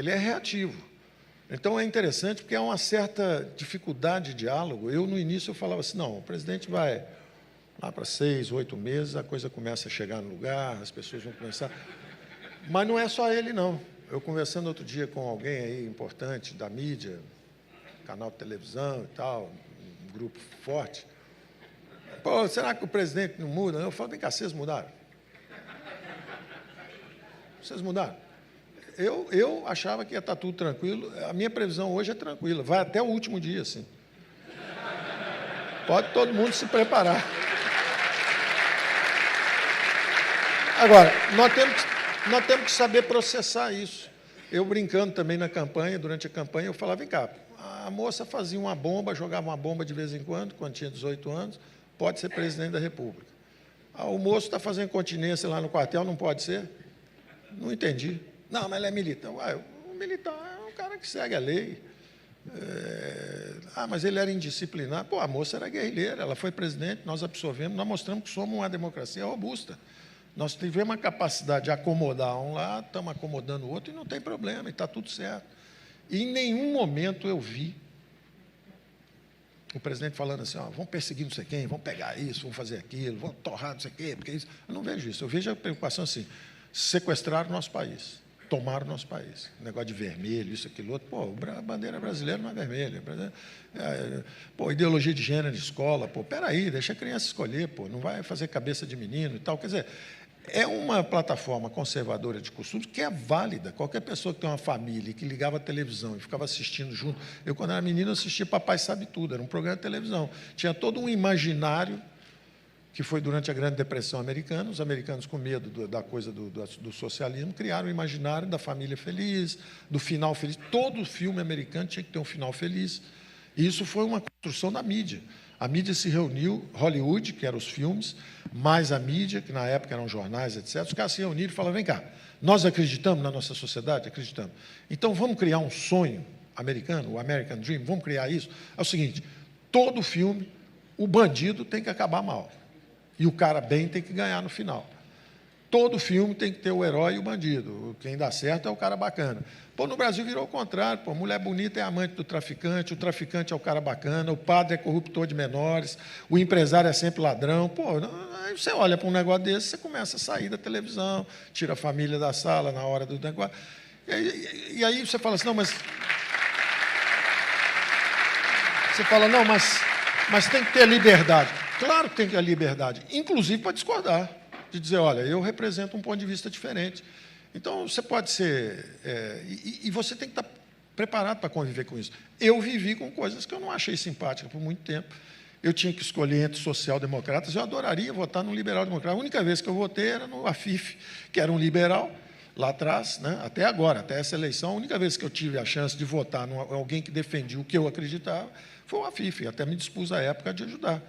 ele é reativo. Então, é interessante, porque há uma certa dificuldade de diálogo. No início, eu falava assim, não, o presidente vai lá para 6, 8 meses, a coisa começa a chegar no lugar, as pessoas vão começar... Mas não é só ele, não. Eu, conversando outro dia com alguém aí importante da mídia, canal de televisão e tal, um grupo forte, pô, será que o presidente não muda? Eu falo, vem cá, vocês mudaram? Vocês mudaram? Eu achava que ia estar tudo tranquilo. A minha previsão hoje é tranquila. Vai até o último dia, sim. Pode todo mundo se preparar. Agora, nós temos que saber processar isso. Eu, brincando também na campanha, durante a campanha, eu falava, vem cá, a moça fazia uma bomba, jogava uma bomba de vez em quando tinha 18 anos, pode ser presidente da República. O moço está fazendo continência lá no quartel, não pode ser? Não entendi. Não, mas ele é militar. O militar é um cara que segue a lei. Mas ele era indisciplinado. Pô, a moça era guerrilheira, ela foi presidente, nós absorvemos, nós mostramos que somos uma democracia robusta. Nós tivemos a capacidade de acomodar um lado, estamos acomodando o outro, e não tem problema, e está tudo certo. E em nenhum momento eu vi o presidente falando assim, vamos perseguir não sei quem, vamos pegar isso, vamos fazer aquilo, vamos torrar não sei o quê, porque isso... Eu não vejo isso. Eu vejo a preocupação assim, sequestrar o nosso país. Tomar o nosso país. Negócio de vermelho, isso, aquilo, outro. Pô, a bandeira brasileira não é vermelha. Pô, ideologia de gênero de escola. Pô, peraí, deixa a criança escolher, pô, não vai fazer cabeça de menino e tal. Quer dizer, é uma plataforma conservadora de costumes que é válida. Qualquer pessoa que tem uma família, que ligava a televisão e ficava assistindo junto. Eu, quando era menino, assistia Papai Sabe Tudo, era um programa de televisão. Tinha todo um imaginário que foi durante a Grande Depressão americana. Os americanos, com medo da coisa do socialismo, criaram o imaginário da família feliz, do final feliz. Todo filme americano tinha que ter um final feliz. E isso foi uma construção da mídia. A mídia se reuniu, Hollywood, que eram os filmes, mais a mídia, que na época eram jornais, etc. Os caras se reuniram e falaram, vem cá, nós acreditamos na nossa sociedade? Acreditamos. Então, vamos criar um sonho americano, o American Dream, vamos criar isso? É o seguinte, todo filme, o bandido tem que acabar mal. E o cara bem tem que ganhar no final. Todo filme tem que ter o herói e o bandido. Quem dá certo é o cara bacana. Pô, no Brasil virou o contrário. Pô, mulher bonita é amante do traficante, o traficante é o cara bacana, o padre é corruptor de menores, o empresário é sempre ladrão. Pô, aí você olha para um negócio desse, você começa a sair da televisão, tira a família da sala na hora do negócio. E aí você fala assim, não, mas... Você fala, não, mas tem que ter liberdade. Claro que tem que ter liberdade, inclusive para discordar, de dizer, olha, eu represento um ponto de vista diferente. Então, você pode ser... e você tem que estar preparado para conviver com isso. Eu vivi com coisas que eu não achei simpáticas por muito tempo. Eu tinha que escolher entre social-democratas, eu adoraria votar no liberal-democrata. A única vez que eu votei era no Afif, que era um liberal, lá atrás, né, até agora, até essa eleição, a única vez que eu tive a chance de votar em alguém que defendia o que eu acreditava foi o Afif, até me dispus à época de ajudar.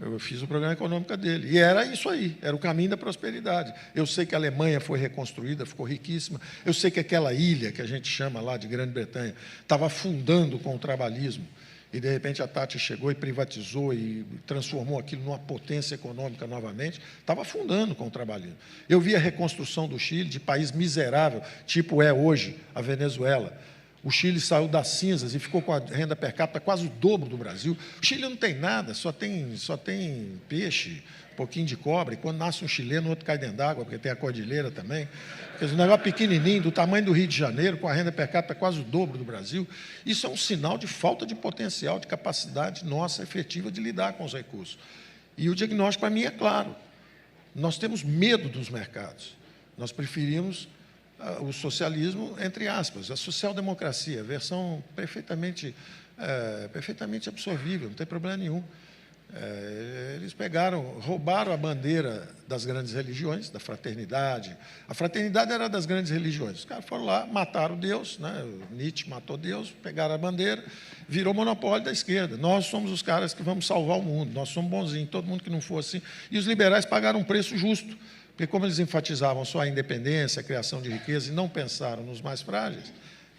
Eu fiz o programa econômico dele. E era isso aí, era o caminho da prosperidade. Eu sei que a Alemanha foi reconstruída, ficou riquíssima. Eu sei que aquela ilha, que a gente chama lá de Grã-Bretanha, estava afundando com o trabalhismo. E, de repente, a Tati chegou e privatizou e transformou aquilo numa potência econômica novamente. Estava afundando com o trabalhismo. Eu vi a reconstrução do Chile, de país miserável, tipo é hoje a Venezuela. O Chile saiu das cinzas e ficou com a renda per capita quase o dobro do Brasil. O Chile não tem nada, só tem peixe, um pouquinho de cobre. E quando nasce um chileno, o outro cai dentro d'água, porque tem a cordilheira também. Quer dizer, um negócio pequenininho, do tamanho do Rio de Janeiro, com a renda per capita quase o dobro do Brasil. Isso é um sinal de falta de potencial, de capacidade nossa efetiva de lidar com os recursos. E o diagnóstico, para mim, é claro. Nós temos medo dos mercados. Nós preferimos o socialismo, entre aspas, a social-democracia, a versão perfeitamente absorvível, não tem problema nenhum. Eles roubaram a bandeira das grandes religiões, da fraternidade. A fraternidade era das grandes religiões. Os caras foram lá, mataram Deus, né? Nietzsche matou Deus, pegaram a bandeira, virou monopólio da esquerda. Nós somos os caras que vamos salvar o mundo, nós somos bonzinhos, todo mundo que não for assim. E os liberais pagaram um preço justo. Porque, como eles enfatizavam só a independência, a criação de riqueza, e não pensaram nos mais frágeis,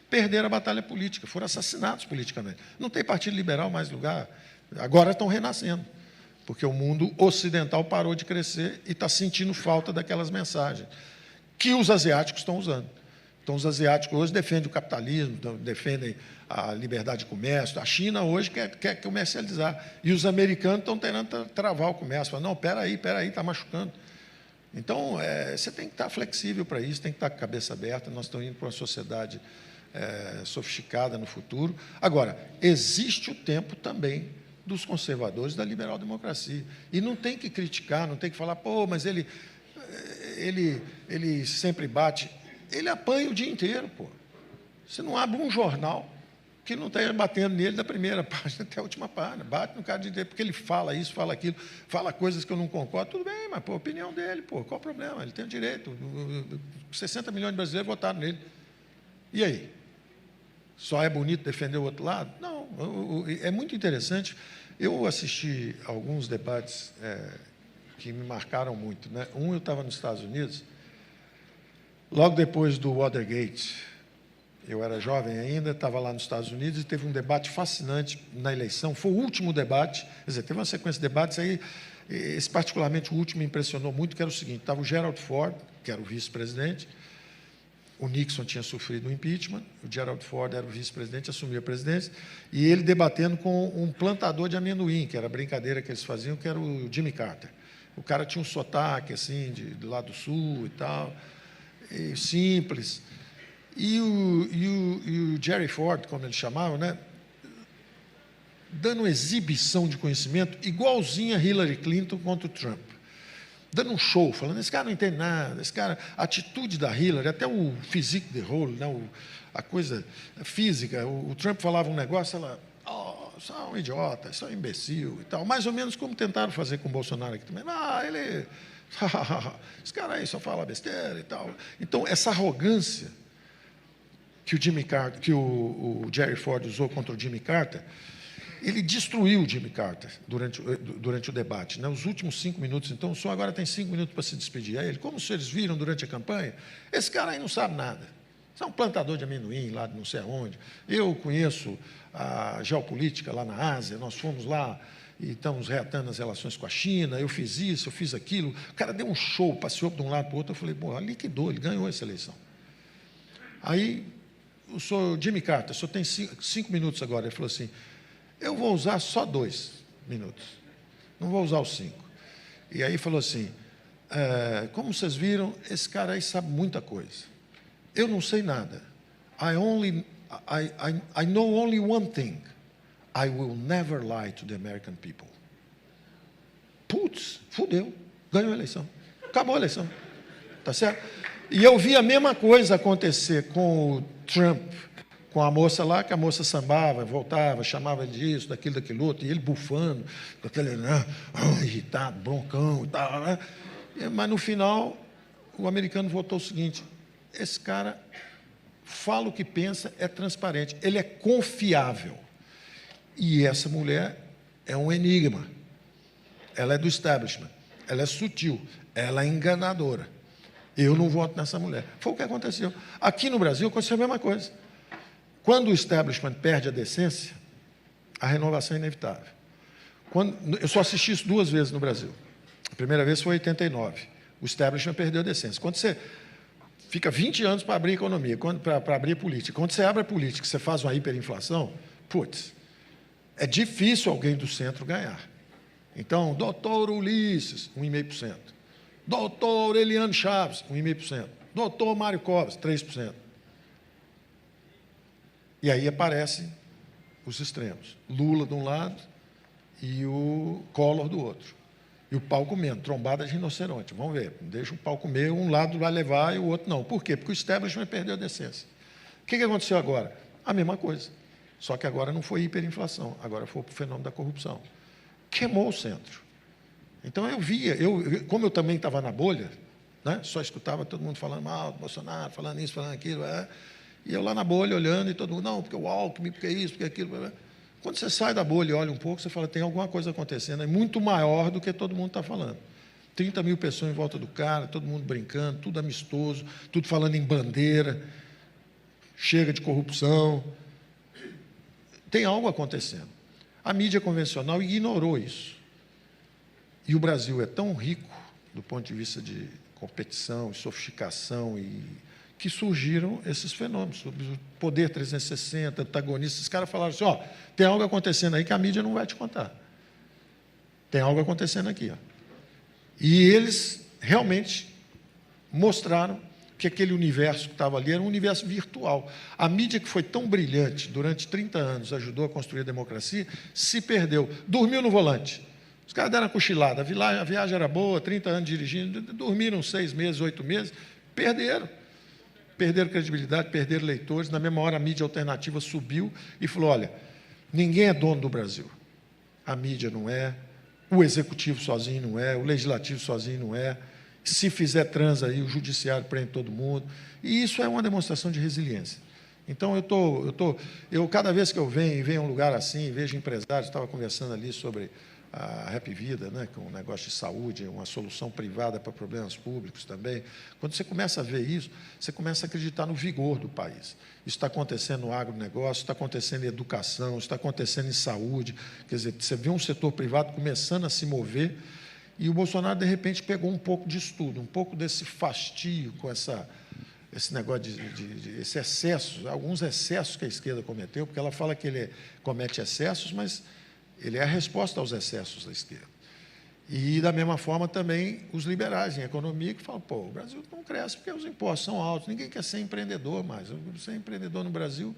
perderam a batalha política, foram assassinados politicamente. Não tem partido liberal mais lugar. Agora estão renascendo, porque o mundo ocidental parou de crescer e está sentindo falta daquelas mensagens que os asiáticos estão usando. Então, os asiáticos hoje defendem o capitalismo, defendem a liberdade de comércio. A China hoje quer comercializar. E os americanos estão tentando travar o comércio. Falam, não, espera aí, está machucando. Então, você tem que estar flexível para isso, tem que estar com a cabeça aberta. Nós estamos indo para uma sociedade sofisticada no futuro. Agora, existe o tempo também dos conservadores da liberal-democracia. E não tem que criticar, não tem que falar, pô, mas ele sempre bate. Ele apanha o dia inteiro, pô. Você não abre um jornal que não esteja batendo nele da primeira página até a última página. Bate no cara o dia inteiro, porque ele fala isso, fala aquilo, fala coisas que eu não concordo. Tudo bem, mas, pô, a opinião dele, pô, qual o problema? Ele tem o direito. 60 milhões de brasileiros votaram nele. E aí? Só é bonito defender o outro lado? Não, é muito interessante. Eu assisti alguns debates que me marcaram muito, né? Eu estava nos Estados Unidos, logo depois do Watergate. Eu era jovem ainda, estava lá nos Estados Unidos e teve um debate fascinante na eleição. Foi o último debate, quer dizer, teve uma sequência de debates aí, esse particularmente o último me impressionou muito, que era o seguinte, estava o Gerald Ford, que era o vice-presidente, o Nixon tinha sofrido um impeachment, o Gerald Ford era o vice-presidente, assumiu a presidência, e ele debatendo com um plantador de amendoim, que era a brincadeira que eles faziam, que era o Jimmy Carter. O cara tinha um sotaque, assim, do lado do sul e tal, e simples. E o Jerry Ford, como eles chamavam, né, dando exibição de conhecimento igualzinha a Hillary Clinton contra o Trump. Dando um show, falando, esse cara não entende nada, esse cara, a atitude da Hillary, até o physique de role, né, a coisa física, o Trump falava um negócio, ela, isso é um idiota, isso é um imbecil e tal, mais ou menos como tentaram fazer com o Bolsonaro aqui também. Ele, esse cara aí só fala besteira e tal. Então, essa arrogância que o Jimmy Carter, que o Jerry Ford usou contra o Jimmy Carter, ele destruiu o Jimmy Carter durante o debate. Né? Os últimos 5 minutos, então, o senhor agora tem 5 minutos para se despedir. Aí ele, como os senhores viram durante a campanha, esse cara aí não sabe nada. Você é um plantador de amendoim lá de não sei aonde. Eu conheço a geopolítica lá na Ásia, nós fomos lá e estamos reatando as relações com a China, eu fiz isso, eu fiz aquilo. O cara deu um show, passeou de um lado para o outro, eu falei, pô, liquidou, ele ganhou essa eleição. Aí, o senhor Jimmy Carter, o senhor tem 5 minutos agora. Ele falou assim, eu vou usar só 2 minutos, não vou usar os 5. E aí falou assim, como vocês viram, esse cara aí sabe muita coisa. Eu não sei nada. I know only one thing. I will never lie to the American people. Putz, fudeu, ganhou a eleição. Acabou a eleição. Tá certo? E eu vi a mesma coisa acontecer com o Trump, com a moça lá, que a moça sambava, voltava, chamava ele disso, daquilo outro, e ele bufando, com aquele irritado, broncão e tal. Né? Mas, no final, o americano votou o seguinte, esse cara fala o que pensa, é transparente, ele é confiável. E essa mulher é um enigma. Ela é do establishment, ela é sutil, ela é enganadora. Eu não voto nessa mulher. Foi o que aconteceu. Aqui no Brasil aconteceu a mesma coisa. Quando o establishment perde a decência, a renovação é inevitável. Eu só assisti isso 2 vezes no Brasil. A primeira vez foi em 89. O establishment perdeu a decência. Quando você fica 20 anos para abrir a economia, para abrir a política. Quando você abre a política, você faz uma hiperinflação, putz, é difícil alguém do centro ganhar. Então, doutor Ulisses, 1,5%. Doutor Eliane Chaves, 1,5%. Doutor Mário Covas, 3%. E aí aparecem os extremos. Lula de um lado e o Collor do outro. E o pau comendo, trombada de rinoceronte. Vamos ver, deixa o pau comer, um lado vai levar e o outro não. Por quê? Porque o establishment perdeu a decência. O que aconteceu agora? A mesma coisa. Só que agora não foi hiperinflação, agora foi o fenômeno da corrupção. Queimou o centro. Então eu via, como eu também estava na bolha, né, só escutava todo mundo falando mal do Bolsonaro, falando isso, falando aquilo, e eu lá na bolha olhando e todo mundo, não, porque o Alckmin, porque isso, porque aquilo. Quando você sai da bolha e olha um pouco, você fala, tem alguma coisa acontecendo, é muito maior do que todo mundo está falando. 30 mil pessoas em volta do cara, todo mundo brincando, tudo amistoso, tudo falando em bandeira, chega de corrupção. Tem algo acontecendo. A mídia convencional ignorou isso. E o Brasil é tão rico, do ponto de vista de competição, sofisticação e que surgiram esses fenômenos, sobre o poder 360, antagonista. Os caras falaram assim, ó, tem algo acontecendo aí que a mídia não vai te contar. Tem algo acontecendo aqui. Ó. E eles realmente mostraram que aquele universo que estava ali era um universo virtual. A mídia que foi tão brilhante durante 30 anos, ajudou a construir a democracia, se perdeu. Dormiu no volante. Os caras deram uma cochilada, a viagem era boa, 30 anos dirigindo, dormiram 6 meses, 8 meses, perderam. Perderam credibilidade, perderam leitores. Na mesma hora, a mídia alternativa subiu e falou, olha, ninguém é dono do Brasil. A mídia não é, o executivo sozinho não é, o legislativo sozinho não é. Se fizer trans aí, o judiciário prende todo mundo. E isso é uma demonstração de resiliência. Então, eu cada vez que eu venho a um lugar assim, vejo empresários, estava conversando ali sobre a Rap Vida, né, com um negócio de saúde, uma solução privada para problemas públicos também. Quando você começa a ver isso, você começa a acreditar no vigor do país. Isso está acontecendo no agronegócio, está acontecendo em educação, está acontecendo em saúde. Quer dizer, você vê um setor privado começando a se mover. E o Bolsonaro, de repente, pegou um pouco disso tudo, um pouco desse fastio com esse negócio esse excesso, alguns excessos que a esquerda cometeu, porque ela fala que ele comete excessos, mas ele é a resposta aos excessos da esquerda. E, da mesma forma, também os liberais em economia, que falam, pô, o Brasil não cresce porque os impostos são altos, ninguém quer ser empreendedor mais. Ser empreendedor no Brasil,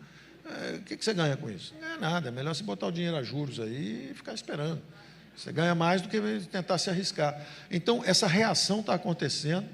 o que você ganha com isso? Não ganha nada, é melhor você botar o dinheiro a juros aí e ficar esperando. Você ganha mais do que tentar se arriscar. Então, essa reação está acontecendo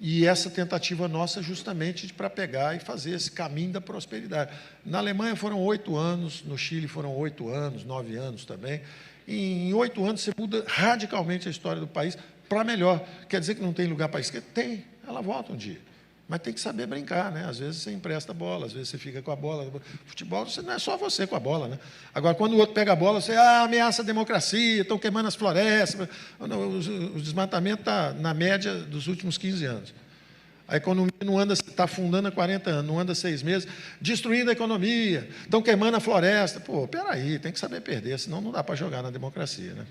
e essa tentativa nossa justamente para pegar e fazer esse caminho da prosperidade. Na Alemanha foram 8 anos, no Chile foram 8 anos, 9 anos também. Em 8 anos você muda radicalmente a história do país para melhor. Quer dizer que não tem lugar para a esquerda? Tem, ela volta um dia. Mas tem que saber brincar, né? Às vezes você empresta a bola, às vezes você fica com a bola. Futebol não é só você com a bola, né? Agora, quando o outro pega a bola, você ameaça a democracia, estão queimando as florestas. O desmatamento está na média dos últimos 15 anos. A economia não anda, está afundando há 40 anos, não anda 6 meses, destruindo a economia, estão queimando a floresta. Pô, peraí, tem que saber perder, senão não dá para jogar na democracia, né?